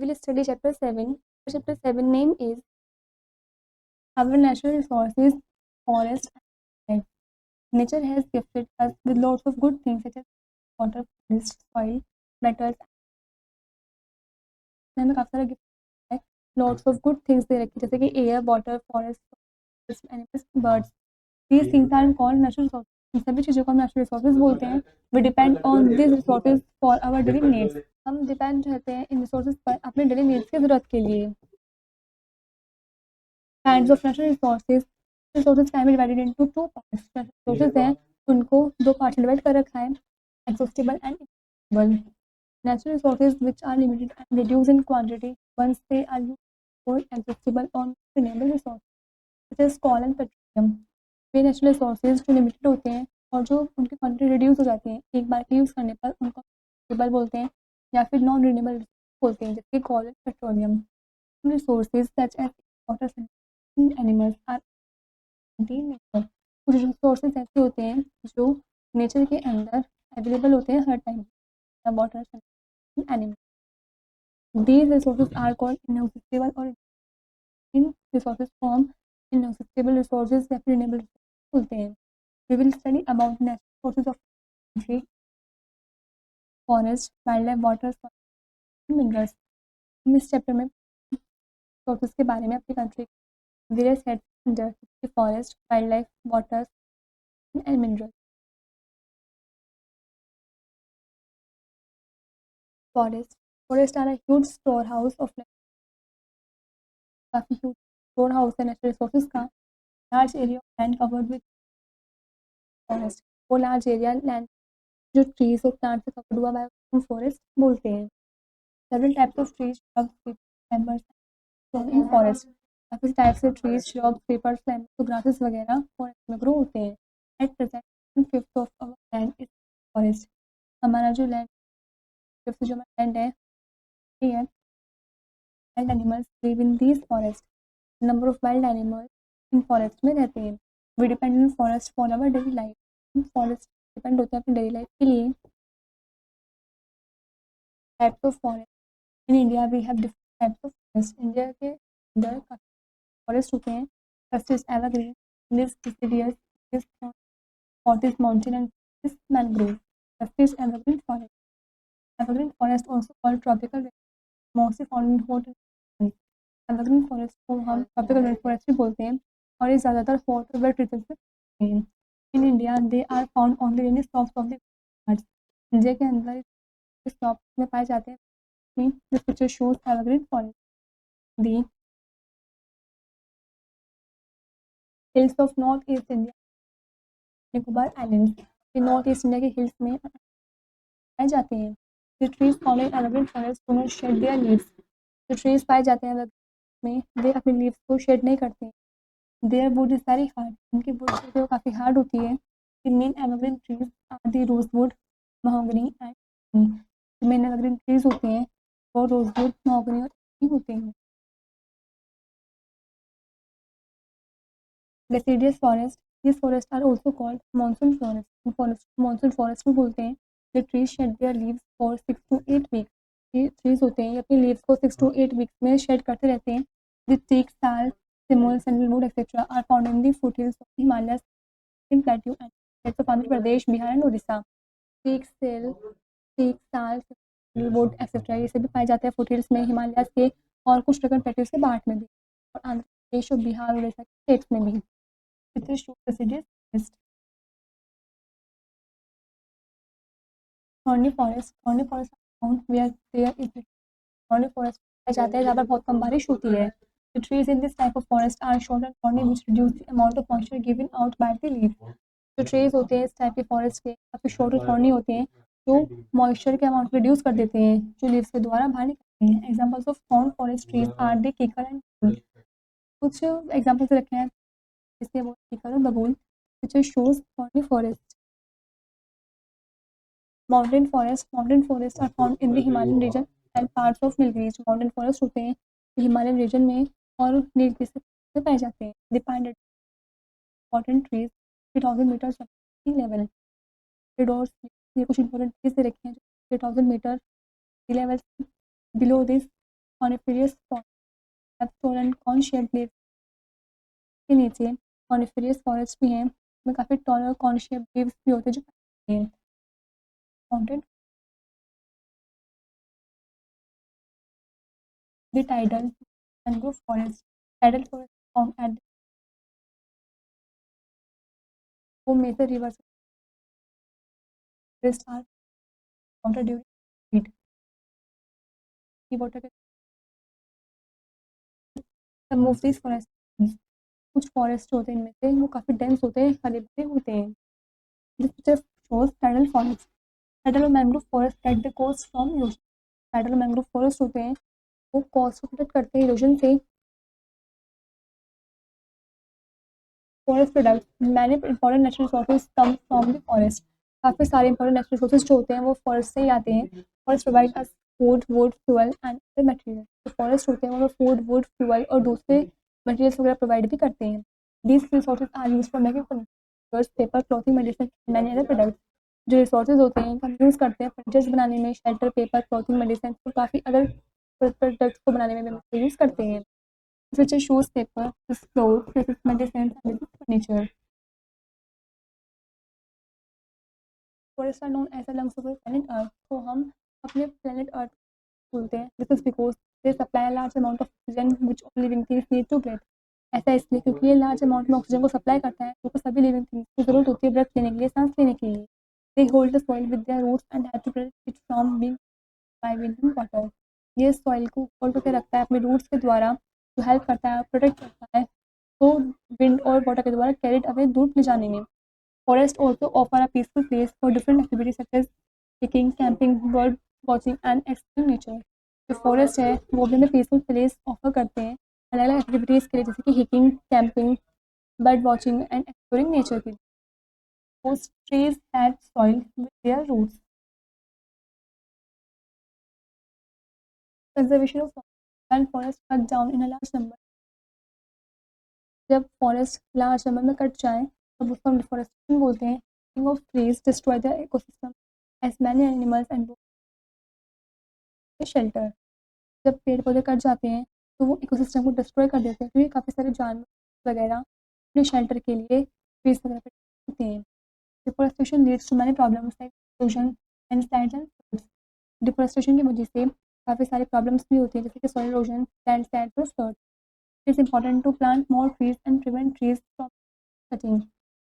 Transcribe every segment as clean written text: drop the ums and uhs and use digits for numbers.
will study chapter 7. Chapter 7 name is Our Natural Resources, Forest and Life. Nature has gifted us with lots of good things such as water, forest, soil, metals. हमें काफ़ी सारा gift है, lots of good things दे रखी जैसे कि air, water, forest, animals, birds. These things are called natural resources. इन सभी चीज़ों को हम नेचुरल रिसोर्सेज बोलते हैं. We depend on these resources for our daily needs. हम डिपेंड रहते हैं इन रिसोर्सेज पर अपने डेली नीड्स की ज़रूरत के लिए. Kinds of natural resources. Resources can be divided into two parts. Resources हैं उनको दो पार्ट में डिवाइड कर रखा है, exhaustible and inexhaustible. Natural resources which are limited and reduced in quantity once they are used for exhaustible or renewable resources such as coal and petroleum. Way natural resources जो limited होते हैं और जो उनकी quantity reduce हो जाती है एक बार के यूज़ करने पर उनको रिन्यूएबल बोलते हैं या फिर नॉन रिन्यूएबल बोलते हैं जैसे coal and petroleum. Resources such as water animals are nature. कुछ रिसोर्सेज ऐसे होते हैं जो नेचर के अंदर अवेलेबल होते हैं हर time. Water animal. These resources are called inexhaustible or in resources form inexhaustible resources या फिर renewable resources बोलते हैं. We will study about natural resources of country, forest, wildlife, water, minerals. हम इस चैप्टर में रिसोर्सेज के बारे में अपनी country various heads under forest, wild life, water and mineral. Forests are a huge storehouse of काफ़ी ह्यूज स्टोर हाउस है natural resources का. Large area of land covered with forest. वो लार्ज एरिया लैंड जो trees और plant से covered हुआ है forest बोलते हैं. Several types of trees, shrubs, members in forest. काफ़ी टाइप से ट्रीज, श्रब्स, पेपर्स, तो ग्रासेस वगैरह फॉरेस्ट में ग्रो होते हैं. At present 1/5 of our land is forest. हमारा जो लैंड 1/5 जो हमारा लैंड है ये है. Wild animals live in these forest. Number of wild animals in forest में रहते हैं. We depend on forest for our daily life. Forest depend होते हैं अपनी डेली लाइफ के लिए. Types of forest in India we have different types of forest. India के अंदर काफ़ी फॉरेस्ट होते हैं. First is evergreen, lives deciduous, this fourth is mountain and fifth is mangrove. Fifth is evergreen forest. Evergreen forest also called tropical rainforest, mostly found in hot regions. Evergreen forest को हम tropical rainforest भी बोलते हैं और ये ज़्यादातर hot और wet regions में पाते हैं. In India, they are found only in the slopes of the Ghats. India के अंदर slopes में पाए जाते हैं. This picture shows evergreen forest. The hills of North-East India, Nicobar islands के नॉर्थ ईस्ट इंडिया के हिल्स में पाए जाते हैं. The trees found in evergreen forest do not shed their leaves. जो ट्रीज पाए जाते हैं में वे अपने लीव्स को शेड नहीं करते. Their wood is very hard. उनकी वुड जो है वो काफ़ी हार्ड होती है. The main evergreen trees are the rosewood, mahogany and ebony. जो मेन एवरग्रीन ट्रीज होते हैं वो रोजवुड, mahogany और ebony होते हैं. Deciduous forest. These forests are also called monsoon forest. Monsoon forest भी बोलते हैं. The trees shed their leaves for 6 to 8 weeks. ये trees होते हैं ये अपने leaves को 6 to 8 weeks में shed करते रहते हैं. The teak, sal, simul, sandalwood, etc. are found in the foothills of the Himalayas, in plateau and states of Andhra Pradesh, Bihar and Orissa. Teak, sal, sandalwood, etc. ये सभी पाए जाते हैं foothills में, हिमालयाज के और कुछ जगह plateaus के बाट में भी और आंध्र प्रदेश और बिहार और उड़ीसा के स्टेट्स में भी. It shows deciduous forest. Thorny forest. Thorny forest are found where there is thorny forest पाया जाता है जहाँ पर बहुत कम बारिश होती है. The trees in this type of forest are short and thorny which reduce the amount of moisture given out by the leaf. जो trees होते हैं इस टाइप के फॉरेस्ट के काफ़ी शॉर्ट और थॉर्नी होते हैं जो मॉइस्चर के अमाउंट रिड्यूस कर देते हैं जो लीव्स के द्वारा बाहर निकलते हैं. Examples of thorn forest trees are the kikar and babool. कुछ एग्जाम्पल्स रखे हैं जिससे वो कीकर और बबूल which shows thorny forest. Mountain forests are found in the Himalayan region and parts of Nilgiris. Mountain forest होते हैं हिमालयन रीजन में और नीलगिरी से पाए जाते हैं. They find important trees 3000 meters above sea level. Corridors ये कुछ important trees दे रखे हैं जो 3000 meter sea level below this coniferous forest and cone shaped leaves के नीचे कॉनिफेरियस फॉरेस्ट भी हैं, इसमें काफ़ी टॉल और कॉन शेप्ड लीव्स भी होते हैं जो हैं। Mountain the tidal mangrove forest tidal forest form at वो major rivers are water during heat की वाटर के सम ऑफ दिस फॉरेस्ट कुछ फॉरेस्ट होते हैं इनमें से वो काफ़ी डेंस होते हैं, हरे भरे होते हैं। This picture shows tidal forest tidal और mangrove forest get the coast from erosion. Tidal और मैंग्रोव फॉरेस्ट होते हैं वो कोस्ट को प्रोटेक्ट करते हैं इरोजन से। Forest products many important natural resources come from the forest. काफ़ी सारे इंपॉर्टेंट नेचुरल रिसोर्सेज जो होते हैं वो फॉरेस्ट से ही आते हैं। Forest provide us food would fuel and other material. जो फॉरेस्ट होते हैं वो फूड वुड फ्यूल और दूसरे मटेरियल्स वगैरह प्रोवाइड भी करते हैं। These resources are use for making furnitures paper clothing medicine many other products. जो रिसोर्सेज होते हैं हम यूज़ करते हैं फर्नीचर्स बनाने में, शेल्टर पेपर क्लॉथिंग मेडिसिन और काफ़ी अदर प्रोडक्ट्स को बनाने में हम यूज़ करते हैं। Such as shoes, paper, clothes, this is medicines, and this is furniture. Forests are known as the lungs of the planet Earth. तो हम अपने planet Earth बोलते हैं. This is because they supply a large amount of oxygen which all living things need to breathe. ऐसा इसलिए क्योंकि ये large amount में ऑक्सीजन को सप्लाई करता है जो सभी लिविंग थिंग्स की जरूरत होती है ब्रेथ लेने के लिए, सांस लेने के लिए. They hold the soil with their roots and have to protect it from being by wind and water. ये सॉइल को होल्ड करके रखता है अपने रूट्स के द्वारा, जो हेल्प करता है प्रोटेक्ट करता है तो विंड और वाटर के द्वारा कैरिड अवे दूर ले जाने में. Forest also offer a peaceful place for different activities such as hiking, camping, bird watching and exploring nature. जो फॉरेस्ट है वो भी हमें पीसफुल प्लेस ऑफर करते हैं अलग अलग एक्टिविटीज़ के लिए, जैसे कि hiking, camping, bird watching and exploring nature के लिए. Most trees had soil with their roots. Conservation of forest and forest cut down in a large number. जब फॉरेस्ट लार्ज नंबर में कट जाए तब उसको हम डिफॉरेस्टेशन बोलते हैं. Cutting of trees destroy the ecosystem as many animals and shelter. जब पेड़ पौधे कट जाते हैं तो वो इकोसिस्टम को डिस्ट्रॉय कर देते हैं क्योंकि काफ़ी सारे जानवर वगैरह अपने शेल्टर के लिए ट्रीज वगैरह पे होते हैं. Deforestation leads to many problems like pollution, landslides and floods. Deforestation की वजह से काफ़ी सारे प्रॉब्लम्स भी होती हैं जैसे कि सॉइल इरोजन, लैंडस्लाइड्स और flood. It's important to plant more trees and prevent trees from cutting.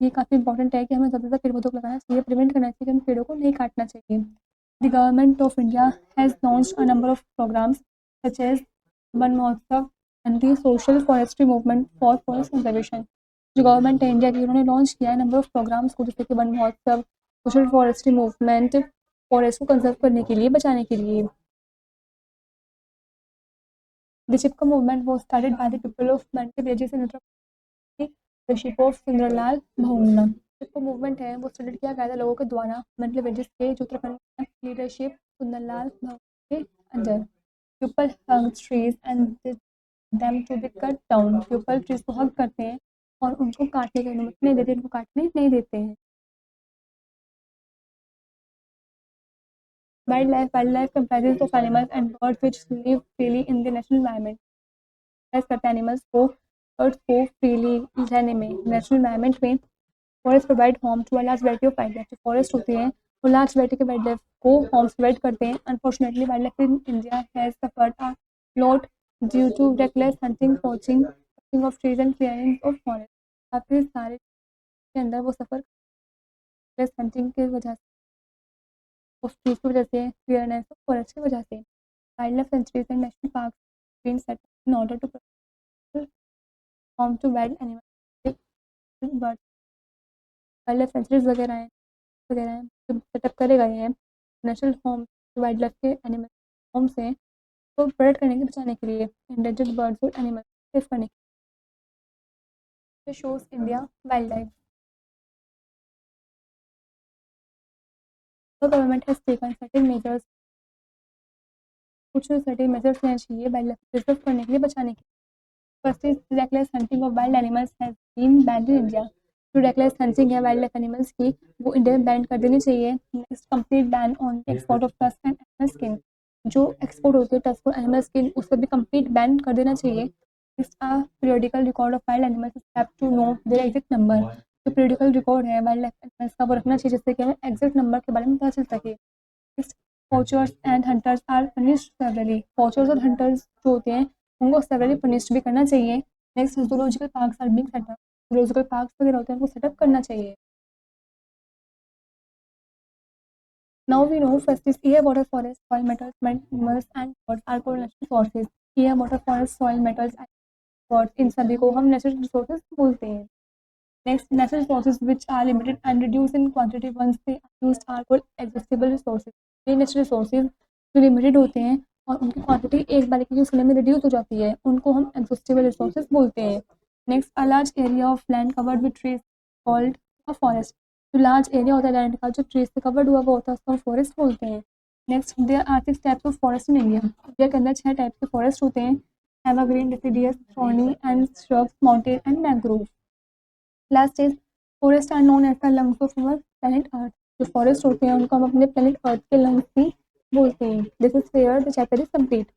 ये काफ़ी इंपॉर्टेंट है कि हमें ज़्यादा से ज़्यादा पेड़ पौधों को लगाना चाहिए, प्रिवेंट करना चाहिए कि हम पेड़ों को नहीं काटना चाहिए. The government of India has launched a number of programmes such as Van Mahotsav and the social forestry movement for forest conservation. जो गवर्नमेंट है इंडिया की उन्होंने लॉन्च किया है नंबर ऑफ प्रोग्राम्स को, जैसे कि वन महोत्सव, सोशल फॉरेस्ट्री मूवमेंट फॉरेस्ट को कंजर्व करने के लिए, बचाने के लिए. The Chipko movement was started by the people of Mante villages in Uttar Pradesh, leadership of Sundarlal Bhawna. Chipko movement है वो स्टार्ट किया गया था लोगों के द्वारा मंडल विलेजेस के जो उत्तराखंड में लीडरशिप सुंदरलाल भवन के अंदर. People hug trees and them to be cut down. People trees को हग करते हैं और उनको काटने की अनुमति नहीं देते, उनको काटने नहीं देते हैं. Wildlife comprises of animals and birds which live freely in the natural environment. ऐसे करते हैं एनिमल्स को, बर्ड्स को फ्रीली रहने में नेचुरल एनवायरनमेंट में. Forest provide home to a large variety of wild life. जो फॉरेस्ट होते हैं वो लार्ज वैरायटी के वाइल्ड लाइफ को होम्स प्रोवाइड करते हैं. Unfortunately wild life in India has suffered a lot due to reckless hunting, poaching, cutting of trees and clearing of forest. काफ़ी सारे के अंदर वो सफ़र हंटिंग की वजह से, ऑफ ट्रीज की वजह से, क्लियरनेस ऑफ फॉरेस्ट की वजह से. Wild life sanctuaries and national park been set in order to home to wild animals, birds. Wild life sanctuaries वगैरह हैं जो सेटअप करे गए हैं नेशनल होम वाइल्ड लाइफ के एनिमल होम से तो प्रोटेक्ट करने के, बचाने के लिए, एंडेंजर्ड बर्ड्स और एनिमल्स सेव करने के लिए. Shows India wild life. The government has taken certain measures. कुछ सर्टेन मेजर्स लेना चाहिए वाइल्ड लाइफ प्रिजर्व करने के लिए, बचाने के लिए. First is reckless hunting of wild animals has been banned in India. जो रेकलेस हंटिंग है वाइल्ड लाइफ एनिमल्स की वो इंडिया में बैन कर देनी चाहिए. Next complete ban on export of tusk and animal skin. जो एक्सपोर्ट होते हैं टस्क एनिमल स्किन उस पर भी कंप्लीट बैन कर देना चाहिए। It's a periodical record of wild animals have to know their exact number. जो पीरियोडिकल रिकॉर्ड है वाइल्ड लाइफ एनिमल्स का वो रखना चाहिए जिससे कि हमें एग्जैक्ट नंबर के बारे में पता चल सके। Poachers and hunters are punished severely. Poachers और हंटर्स जो होते हैं उनको सेवरली पनिश्ड भी करना चाहिए। Next zoological parks are being setup. Zoological parks वगैरह होते हैं उनको सेटअप करना चाहिए। Now we know first is air, water, forest, soil, metals, minerals and birds are called natural sources. Air, water, forest, soil, metals and birds इन सभी को हम natural resources बोलते हैं। Next, natural resources which are limited and reduced in quantity once they are used are called exhaustible resources. ये natural resources जो limited होते हैं और उनकी quantity एक बार के यूज करने में reduce हो जाती है उनको हम exhaustible resources बोलते हैं। Next, a large area of land covered with trees called a forest. जो लार्ज एरिया होता है लैंड का जो ट्रीज से कवर्ड हुआ वो होता है उसको हम फॉरेस्ट बोलते हैं। Next, there are 6 types of forest in India. India के अंदर 6 टाइप के फॉरेस्ट होते हैं। Evergreen, deciduous, thorny and shrubs, mountain and mangrove. Last is forest are known as the lungs of our planet earth. जो forest होते हैं उनको हम अपने प्लैनेट अर्थ के लंग्स भी बोलते हैं। This is where the chapter is complete.